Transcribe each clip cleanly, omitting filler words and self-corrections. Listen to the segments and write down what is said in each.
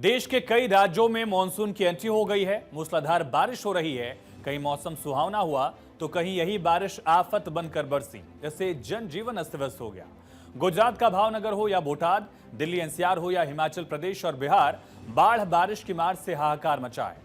देश के कई राज्यों में मानसून की एंट्री हो गई है। मूसलाधार बारिश हो रही है। कहीं मौसम सुहावना हुआ तो कहीं यही बारिश आफत बनकर बरसी। इससे जनजीवन अस्त व्यस्त हो गया। गुजरात का भावनगर हो या बोटाद, दिल्ली एनसीआर हो या हिमाचल प्रदेश और बिहार, बाढ़ बारिश की मार से हाहाकार मचा है।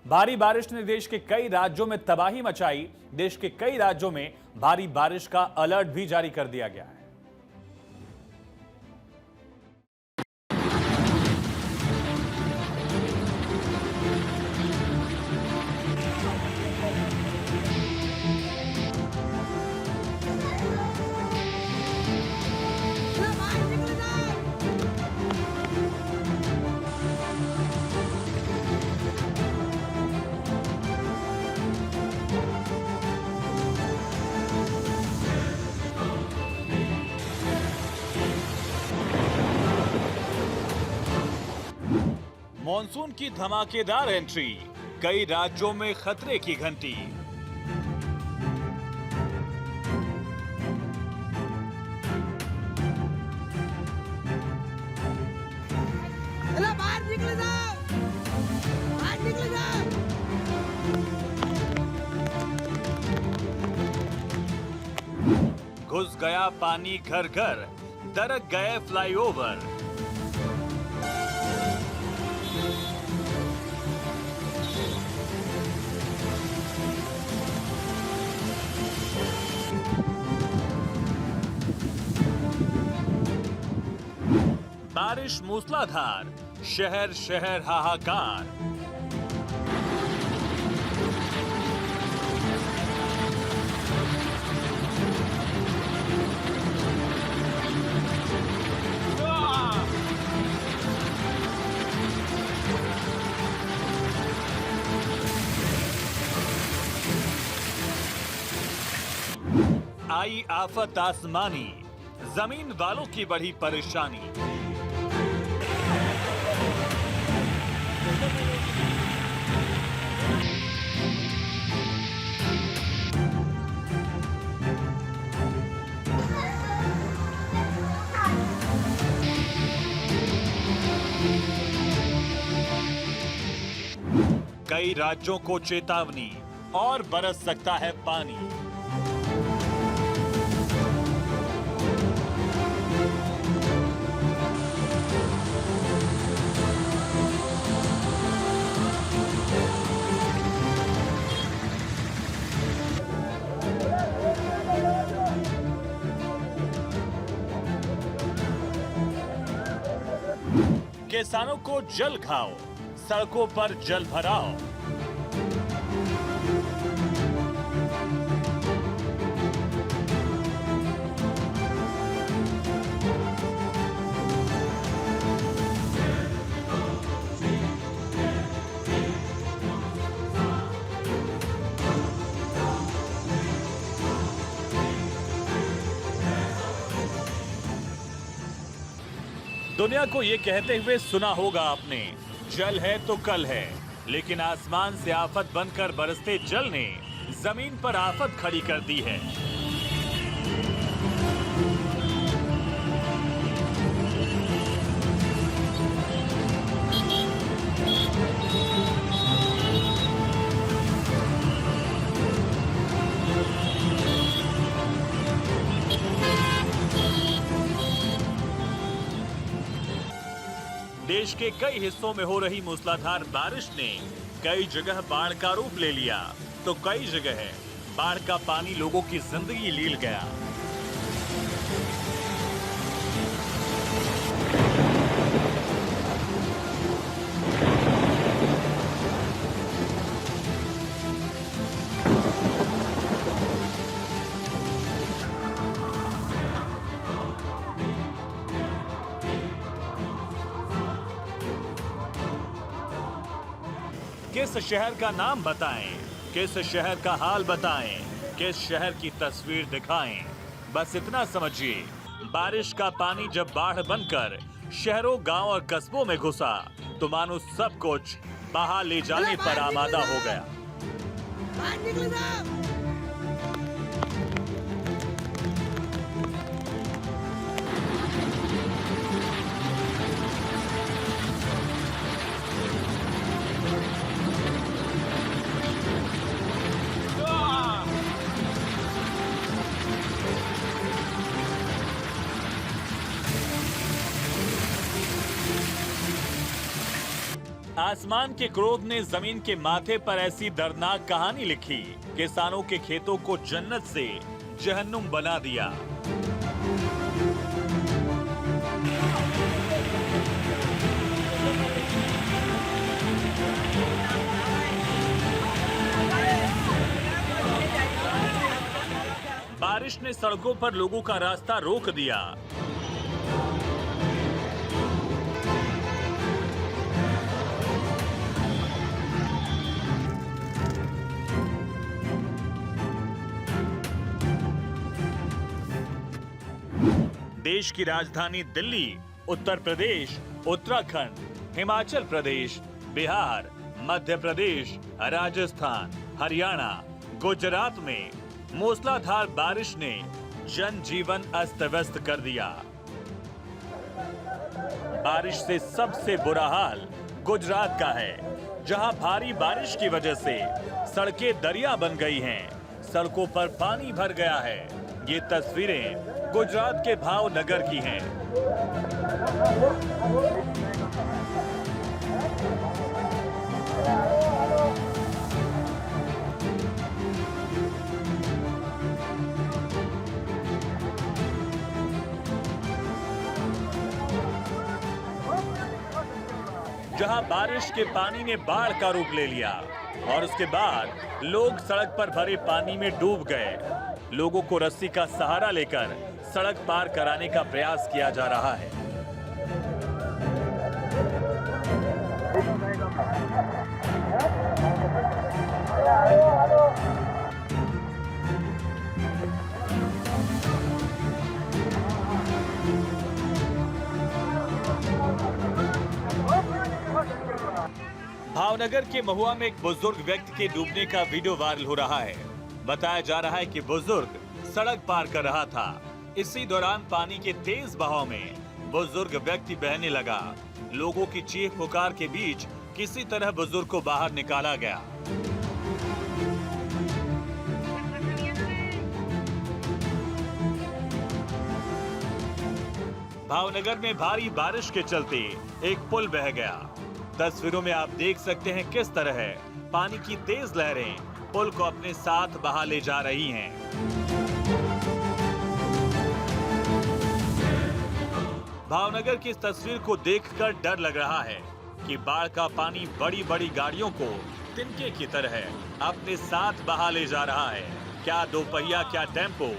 भारी बारिश ने देश के कई राज्यों में तबाही मचाई। देश के कई राज्यों में भारी बारिश का अलर्ट भी जारी कर दिया गया है। मॉनसून की धमाकेदार एंट्री, कई राज्यों में खतरे की घंटी। बाहर निकल जाओ, बाहर निकल जाओ। घुस गया पानी घर घर, दरक गए फ्लाईओवर। बारिश मूसलाधार, शहर शहर हाहाकार। आई आफत आसमानी, जमीन वालों की बढ़ी परेशानी। कई राज्यों को चेतावनी, और बरस सकता है पानी। किसानों को जल खाओ, सड़कों पर जल भराओ। दुनिया को ये कहते हुए सुना होगा आपने, जल है तो कल है। लेकिन आसमान से आफत बनकर बरसते जल ने जमीन पर आफत खड़ी कर दी है। देश के कई हिस्सों में हो रही मूसलाधार बारिश ने कई जगह बाढ़ का रूप ले लिया, तो कई जगह बाढ़ का पानी लोगों की जिंदगी लील गया। किस शहर का नाम बताएं, किस शहर का हाल बताएं, किस शहर की तस्वीर दिखाएं। बस इतना समझिए, बारिश का पानी जब बाढ़ बनकर शहरों, गांव और कस्बों में घुसा तो मानो सब कुछ बहा ले जाने पर आमादा हो गया। बाहर निकल जाओ। आसमान के क्रोध ने जमीन के माथे पर ऐसी दर्दनाक कहानी लिखी, किसानों के खेतों को जन्नत से जहन्नुम बना दिया। बारिश ने सड़कों पर लोगों का रास्ता रोक दिया। देश की राजधानी दिल्ली, उत्तर प्रदेश, उत्तराखंड, हिमाचल प्रदेश, बिहार, मध्य प्रदेश, राजस्थान, हरियाणा, गुजरात में मूसलाधार बारिश ने जनजीवन अस्त व्यस्त कर दिया। बारिश से सबसे बुरा हाल गुजरात का है, जहां भारी बारिश की वजह से सड़कें दरिया बन गई हैं, सड़कों पर पानी भर गया है। ये तस्वीरें गुजरात के भावनगर की हैं। जहां बारिश के पानी ने बाढ़ का रूप ले लिया और उसके बाद लोग सड़क पर भरे पानी में डूब गए। लोगों को रस्सी का सहारा लेकर सड़क पार कराने का प्रयास किया जा रहा है। भावनगर के महुआ में एक बुजुर्ग व्यक्ति के डूबने का वीडियो वायरल हो रहा है। बताया जा रहा है कि बुजुर्ग सड़क पार कर रहा था। इसी दौरान पानी के तेज बहाव में बुजुर्ग व्यक्ति बहने लगा। लोगों की चीख पुकार के बीच किसी तरह बुजुर्ग को बाहर निकाला गया। भावनगर में भारी बारिश के चलते एक पुल बह गया। तस्वीरों में आप देख सकते हैं किस तरह पानी की तेज लहरें पुल को अपने साथ बहा ले जा रही हैं। भावनगर की इस तस्वीर को देखकर डर लग रहा है कि बाढ़ का पानी बड़ी बड़ी गाड़ियों को तिनके की तरह अपने साथ बहा ले जा रहा है। क्या दोपहिया, क्या टेम्पो,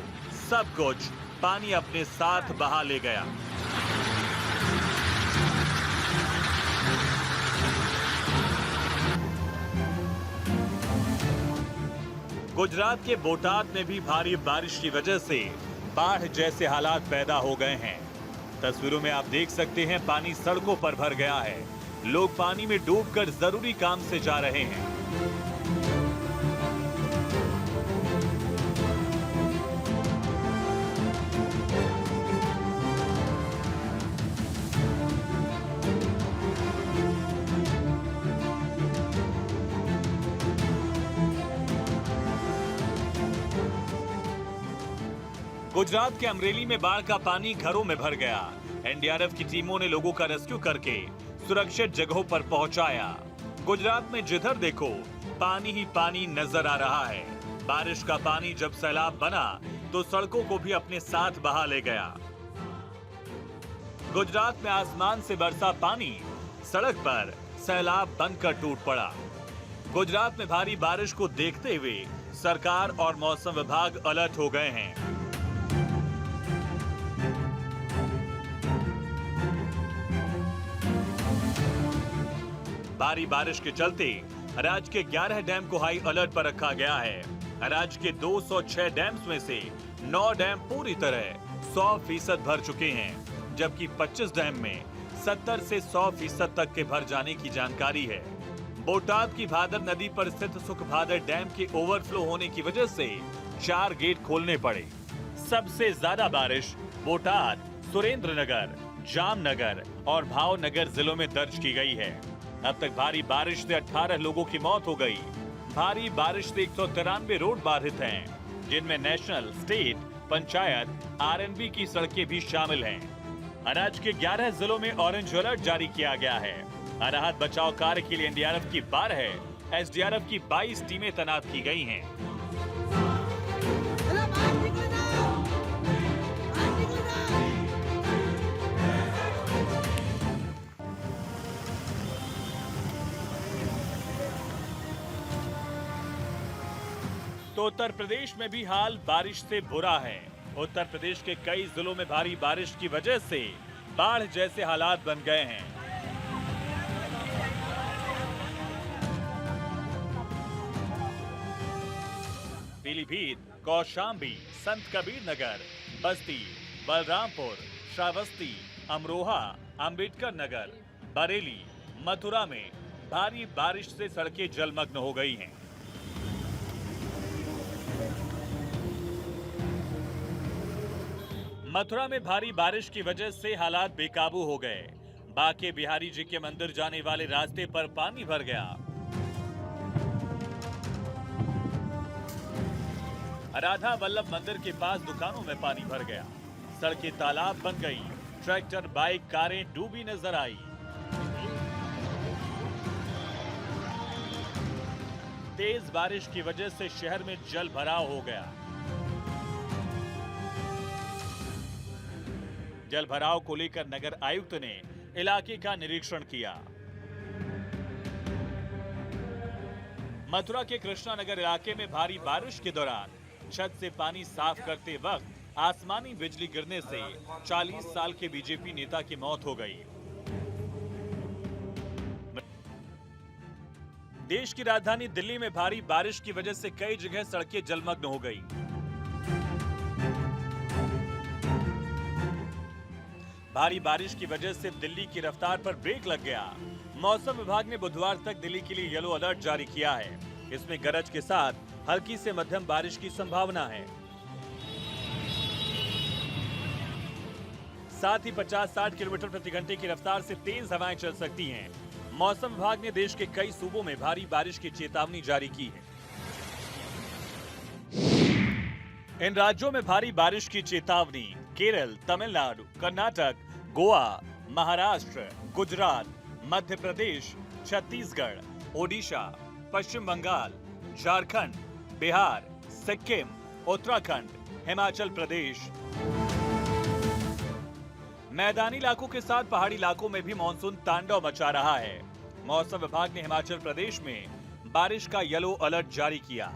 सब कुछ पानी अपने साथ बहा ले गया। गुजरात के बोटाद में भी भारी बारिश की वजह से बाढ़ जैसे हालात पैदा हो गए हैं। तस्वीरों में आप देख सकते हैं पानी सड़कों पर भर गया है। लोग पानी में डूबकर जरूरी काम से जा रहे हैं। गुजरात के अमरेली में बाढ़ का पानी घरों में भर गया। एनडीआरएफ की टीमों ने लोगों का रेस्क्यू करके सुरक्षित जगहों पर पहुंचाया। गुजरात में जिधर देखो पानी ही पानी नजर आ रहा है। बारिश का पानी जब सैलाब बना तो सड़कों को भी अपने साथ बहा ले गया। गुजरात में आसमान से बरसा पानी सड़क पर सैलाब बनकर टूट पड़ा। गुजरात में भारी बारिश को देखते हुए सरकार और मौसम विभाग अलर्ट हो गए हैं। भारी बारिश के चलते राज्य के 11 डैम को हाई अलर्ट पर रखा गया है। राज्य के 206 डैम्स में से 9 डैम पूरी तरह 100% भर चुके हैं, जबकि 25 डैम में 70 से 100% तक के भर जाने की जानकारी है। बोटाद की भादर नदी पर स्थित सुखभादर डैम के ओवरफ्लो होने की वजह से 4 गेट खोलने पड़े। सबसे ज्यादा बारिश बोटाद, सुरेंद्रनगर, जामनगर और भावनगर जिलों में दर्ज की गई है। अब तक भारी बारिश से 18 लोगों की मौत हो गई। भारी बारिश से 193 रोड बाधित हैं, जिनमें नेशनल, स्टेट, पंचायत, आरएनबी की सड़कें भी शामिल हैं। अनाज के 11 जिलों में ऑरेंज अलर्ट जारी किया गया है। राहत बचाव कार्य के लिए एनडीआरएफ की 12, एसडीआरएफ की 22 टीमें तैनात की गई हैं। चला बाहर निकल जाओ, बाहर निकल जाओ। तो उत्तर प्रदेश में भी हाल बारिश से बुरा है। उत्तर प्रदेश के कई जिलों में भारी बारिश की वजह से बाढ़ जैसे हालात बन गए हैं। पीलीभीत, कौशाम्बी, संत कबीर नगर, बस्ती, बलरामपुर, श्रावस्ती, अमरोहा, अंबेडकर नगर, बरेली, मथुरा में भारी बारिश से सड़कें जलमग्न हो गई हैं। मथुरा में भारी बारिश की वजह से हालात बेकाबू हो गए। बांके बिहारी जी के मंदिर जाने वाले रास्ते पर पानी भर गया। राधा वल्लभ मंदिर के पास दुकानों में पानी भर गया। सड़कें तालाब बन गई। ट्रैक्टर, बाइक, कारें डूबी नजर आई। तेज बारिश की वजह से शहर में जल भराव हो गया। जल भराव को लेकर नगर आयुक्त ने इलाके का निरीक्षण किया। मथुरा के कृष्णा नगर इलाके में भारी बारिश के दौरान छत से पानी साफ करते वक्त आसमानी बिजली गिरने से 40 साल के बीजेपी नेता की मौत हो गई। देश की राजधानी दिल्ली में भारी बारिश की वजह से कई जगह सड़कें जलमग्न हो गई। भारी बारिश की वजह से दिल्ली की रफ्तार पर ब्रेक लग गया। मौसम विभाग ने बुधवार तक दिल्ली के लिए येलो अलर्ट जारी किया है। इसमें गरज के साथ हल्की से मध्यम बारिश की संभावना है। साथ ही 50-60 किलोमीटर प्रति घंटे की रफ्तार से तेज हवाएं चल सकती हैं। मौसम विभाग ने देश के कई सूबों में भारी बारिश की चेतावनी जारी की है। इन राज्यों में भारी बारिश की चेतावनी केरल, तमिलनाडु, कर्नाटक, गोवा, महाराष्ट्र, गुजरात, मध्य प्रदेश, छत्तीसगढ़, ओडिशा, पश्चिम बंगाल, झारखंड, बिहार, सिक्किम, उत्तराखंड, हिमाचल प्रदेश। मैदानी इलाकों के साथ पहाड़ी इलाकों में भी मानसून तांडव मचा रहा है। मौसम विभाग ने हिमाचल प्रदेश में बारिश का येलो अलर्ट जारी किया।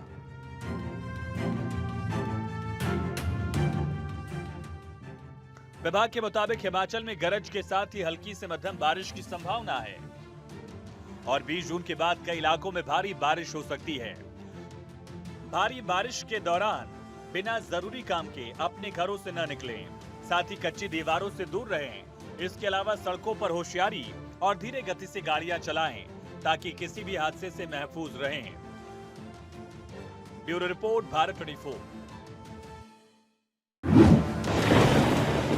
विभाग के मुताबिक हिमाचल में गरज के साथ ही हल्की से मध्यम बारिश की संभावना है और 20 जून के बाद कई इलाकों में भारी बारिश हो सकती है। भारी बारिश के दौरान बिना जरूरी काम के अपने घरों से न निकलें, साथ ही कच्ची दीवारों से दूर रहें। इसके अलावा सड़कों पर होशियारी और धीरे गति से गाड़ियां चलाएं ताकि किसी भी हादसे से महफूज रहें। Bureau report, Bharat 24।